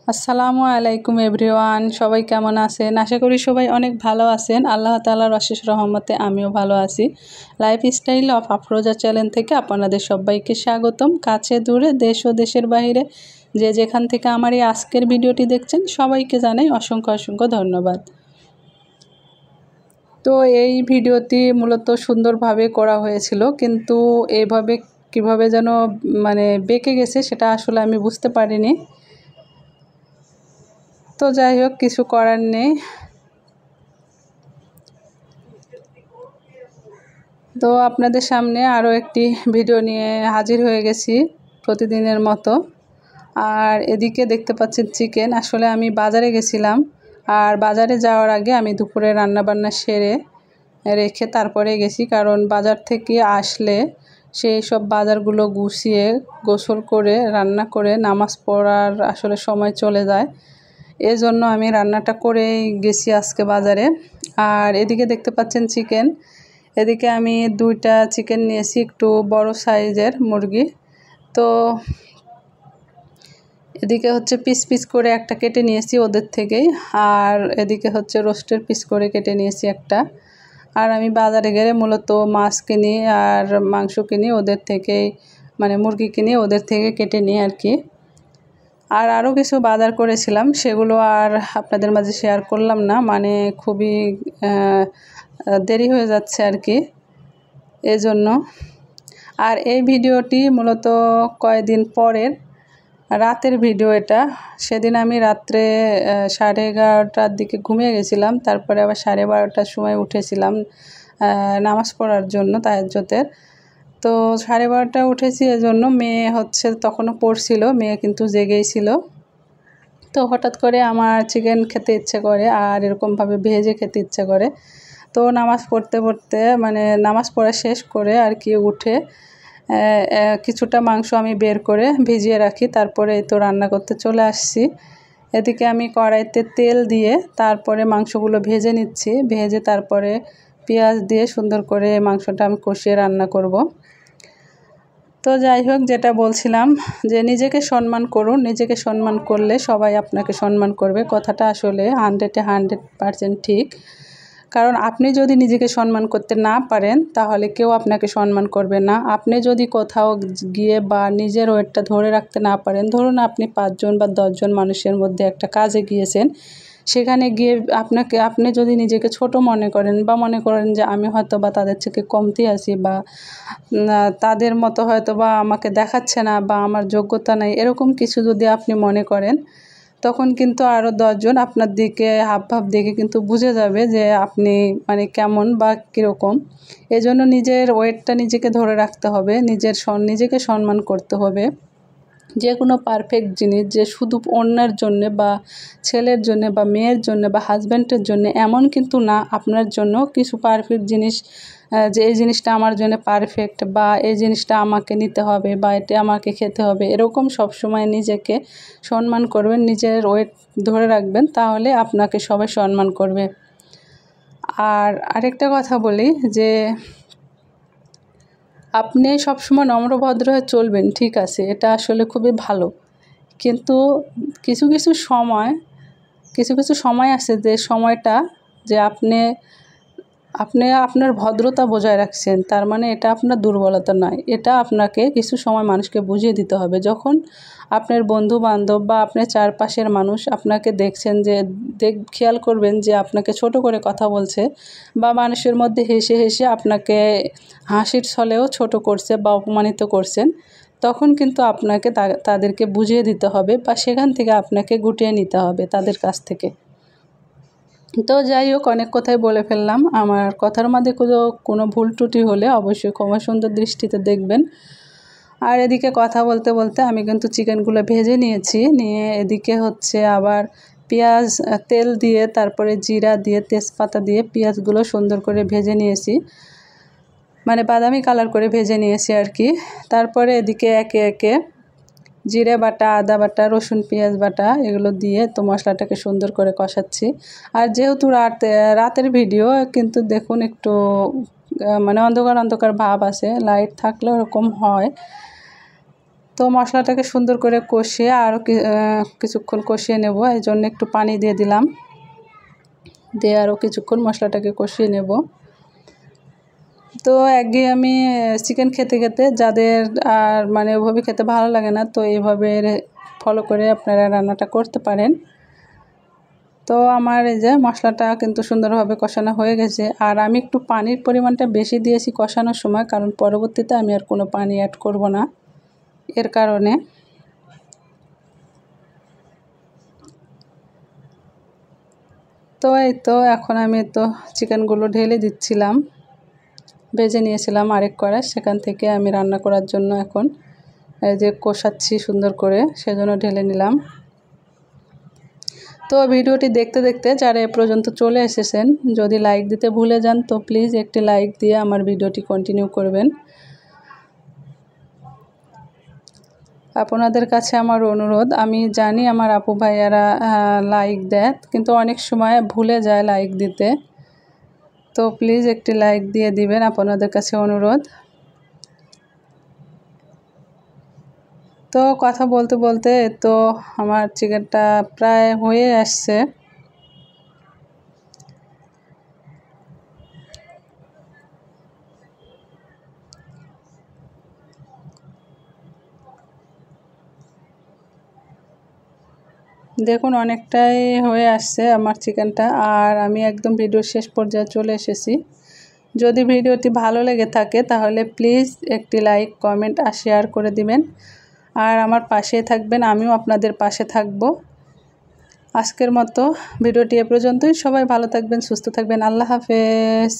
আসসালামু আলাইকুম এভরিওয়ান, সবাই কেমন আছেন? আশা করি সবাই অনেক ভালো আছেন। আল্লাহ তাআলার অশেষ রহমতে আমিও ভালো আছি। লাইফস্টাইল অফ আফরোজা চ্যানেল থেকে আপনাদের সবাইকে স্বাগতম। কাছে দূরে, দেশ ও দেশের বাইরে যে যেখান থেকে আমার এই আজকের ভিডিওটি দেখছেন সবাইকে জানাই অসংখ্য অসংখ্য ধন্যবাদ। তো এই ভিডিওটি মূলত সুন্দরভাবে করা হয়েছিল, কিন্তু এইভাবে কিভাবে যেন বেঁকে গেছে সেটা আসলে আমি বুঝতে পারিনি। তো যাই হোক, কিছু করার নেই। তো আপনাদের সামনে আরও একটি ভিডিও নিয়ে হাজির হয়ে গেছি প্রতিদিনের মতো। আর এদিকে দেখতে পাচ্ছেন চিকেন। আসলে আমি বাজারে গেছিলাম, আর বাজারে যাওয়ার আগে আমি দুপুরে রান্নাবান্না সেরে রেখে তারপরে গেছি, কারণ বাজার থেকে আসলে সেই সব বাজারগুলো গুছিয়ে গোসল করে রান্না করে নামাজ পড়ার আসলে সময় চলে যায়। এজন্য আমি রান্নাটা করেই গেছি আজকে বাজারে। আর এদিকে দেখতে পাচ্ছেন চিকেন। এদিকে আমি 2টা চিকেন নিয়েছি, একটু বড় সাইজের মুরগি। তো এদিকে হচ্ছে পিস পিস করে একটা কেটে নিয়েছি ওদের থেকেই, আর এদিকে হচ্ছে রোস্টের পিস করে কেটে নিয়েছি একটা। আর আমি বাজারে গেলে মূলত মাছ কিনি আর মাংস কিনি ওদের থেকেই, মুরগি কিনি ওদের থেকে কেটে নিই আর কি। আর আরও কিছু বাজার করেছিলাম, সেগুলো আর আপনাদের মাঝে শেয়ার করলাম না, খুবই দেরি হয়ে যাচ্ছে আর কি, এজন্য। আর এই ভিডিওটি মূলত কয়েকদিন পরের রাতের ভিডিও এটা। সেদিন আমি রাত্রে 11:30টার দিকে ঘুমিয়ে গেছিলাম, তারপরে আবার 12:30টার সময় উঠেছিলাম নামাজ পড়ার জন্য তাহাজ্জুদের। তো 12:30টায় উঠেছি, এজন্য মেয়ে হচ্ছে তখনও পড়ছিল, মেয়ে কিন্তু জেগেই ছিল। তো হঠাৎ করে আমার চিকেন খেতে ইচ্ছে করে আর এরকমভাবে ভেজে খেতে ইচ্ছে করে। তো নামাজ পড়তে পড়তে নামাজ পড়া শেষ করে আর কি উঠে কিছুটা মাংস আমি বের করে ভিজিয়ে রাখি, তারপরে এই তো রান্না করতে চলে আসছি। এদিকে আমি কড়াইতে তেল দিয়ে তারপরে মাংসগুলো ভেজে নিচ্ছি, ভেজে তারপরে পেঁয়াজ দিয়ে সুন্দর করে মাংসটা আমি কষিয়ে রান্না করব। তো যাই হোক, যেটা বলছিলাম যে নিজেকে সম্মান করুন, নিজেকে সম্মান করলে সবাই আপনাকে সম্মান করবে। কথাটা আসলে 100% ঠিক, কারণ আপনি যদি নিজেকে সম্মান করতে না পারেন তাহলে কেউ আপনাকে সম্মান করবে না। আপনি যদি কোথাও গিয়ে বা নিজের ওয়েটটা ধরে রাখতে না পারেন, ধরুন আপনি 5 জন বা 10 জন মানুষের মধ্যে একটা কাজে গিয়েছেন, সেখানে গিয়ে আপনি যদি নিজেকে ছোট মনে করেন বা মনে করেন যে আমি হয়তো বা তাদের থেকে কমতি আছি বা তাদের মতো হয়তো বা আমাকে দেখাচ্ছে না বা আমার যোগ্যতা নাই, এরকম কিছু যদি আপনি মনে করেন, তখন কিন্তু আরও 10 জন আপনার দিকে হাবভাব দেখে কিন্তু বুঝে যাবে যে আপনি কেমন বা কীরকম। এজন্য নিজের ওয়েটটা নিজেকে ধরে রাখতে হবে, নিজেকে সম্মান করতে হবে। যে কোনো পারফেক্ট জিনিস যে শুধু অন্যের জন্যে বা ছেলের জন্যে বা মেয়ের জন্যে বা হাজব্যান্ডের জন্যে এমন কিন্তু না, আপনার জন্য কিছু পারফেক্ট জিনিস, যে এই জিনিসটা আমার জন্য পারফেক্ট বা এই জিনিসটা আমাকে নিতে হবে বা এটা আমাকে খেতে হবে, এরকম সবসময় নিজেকে সম্মান করবেন, নিজের ওয়েট ধরে রাখবেন, তাহলে আপনাকে সবাই সম্মান করবে। আর আরেকটা কথা বলি যে আপনি সবসময় নম্রভদ্র হয়ে চলবেন, ঠিক আছে, এটা আসলে খুবই ভালো। কিন্তু কিছু কিছু সময় আছে যে সময়টা যে আপনি আপনার ভদ্রতা বজায় রাখছেন, তার এটা আপনার দুর্বলতা নয়। এটা আপনাকে কিছু সময় মানুষকে বুঝিয়ে দিতে হবে। যখন আপনার বন্ধু-বান্ধব বা আপনার চারপাশের মানুষ আপনাকে দেখছেন, যে খেয়াল করবেন যে আপনাকে ছোট করে কথা বলছে বা মানুষের মধ্যে হেসে হেসে আপনাকে হাসির ছলেও ছোট করছে বা অপমানিত করছেন, তখন কিন্তু আপনাকে তাদেরকে বুঝিয়ে দিতে হবে বা সেখান থেকে আপনাকে গুটিয়ে নিতে হবে তাদের কাছ থেকে। তো যাই হোক, অনেক কথাই বলে ফেললাম। আমার কথার মধ্যে কোনো ভুল ত্রুটি হলে অবশ্যই ক্ষমা সুন্দর দৃষ্টিতে দেখবেন। আর এদিকে কথা বলতে বলতে আমি কিন্তু চিকেনগুলো ভেজে নিয়েছি, নিয়ে এদিকে হচ্ছে আবার পেঁয়াজ, তেল দিয়ে তারপরে জিরা দিয়ে তেজপাতা দিয়ে পেঁয়াজগুলো সুন্দর করে ভেজে নিয়েছি, বাদামি কালার করে ভেজে নিয়েছি আর কি। তারপরে এদিকে একে একে জিরে বাটা, আদা বাটা, রসুন পেঁয়াজ বাটা এগুলো দিয়ে তো মশলাটাকে সুন্দর করে কষাচ্ছি। আর যেহেতু রাতের ভিডিও, কিন্তু দেখুন একটু অন্ধকার অন্ধকার ভাব আছে, লাইট থাকলে ওরকম হয়। তো মশলাটাকে সুন্দর করে কষিয়ে আরও কিছুক্ষণ কষিয়ে নেব, এই জন্য একটু পানি দিয়ে দিলাম, দিয়ে আরও কিছুক্ষণ মশলাটাকে কষিয়ে নেব। তো একঘেয়ে আমি চিকেন খেতে খেতে যাদের আর মানে ওভাবে খেতে ভালো লাগে না, তো এইভাবে ফলো করে আপনারা রান্নাটা করতে পারেন। তো আমার এই যে মশলাটা কিন্তু সুন্দরভাবে কষানো হয়ে গেছে, আর আমি একটু পানির পরিমাণটা বেশি দিয়েছি কষানোর সময়, কারণ পরবর্তীতে আমি আর কোনো পানি অ্যাড করব না, এর কারণে। তো এই তো এখন আমি তো চিকেনগুলো ঢেলে দিচ্ছিলাম, ভেজে নিয়েছিলাম আরেক কড়াই, সেখান থেকে আমি রান্না করার জন্য এখন এই যে কষাচ্ছি সুন্দর করে, সেজন্য ঢেলে নিলাম। তো ভিডিওটি দেখতে দেখতে যারা এ পর্যন্ত চলে এসেছেন, যদি লাইক দিতে ভুলে যান তো প্লিজ একটি লাইক দিয়ে আমার ভিডিওটি কন্টিনিউ করবেন। আপনাদের কাছে আমার অনুরোধ, আমি জানি আমার আপু ভাইয়ারা লাইক দেয়, কিন্তু অনেক সময় ভুলে যায় লাইক দিতে, তো প্লিজ একটি লাইক দিয়ে দিবেন, আপনাদের কাছে অনুরোধ। তো কথা বলতে বলতে তো আমার চিকেনটা প্রায় হয়ে আসছে। দেখুন অনেকটাই হয়ে আসছে আমার চিকেনটা, আর আমি একদম ভিডিওর শেষ পর্যায়ে চলে এসেছি। যদি ভিডিওটি ভালো লেগে থাকে তাহলে প্লিজ একটি লাইক, কমেন্ট আর শেয়ার করে দিবেন, আর আমার পাশে থাকবেন, আমিও আপনাদের পাশে থাকব। আজকের মতো ভিডিওটি এ পর্যন্তই। সবাই ভালো থাকবেন, সুস্থ থাকবেন। আল্লাহ হাফেজ।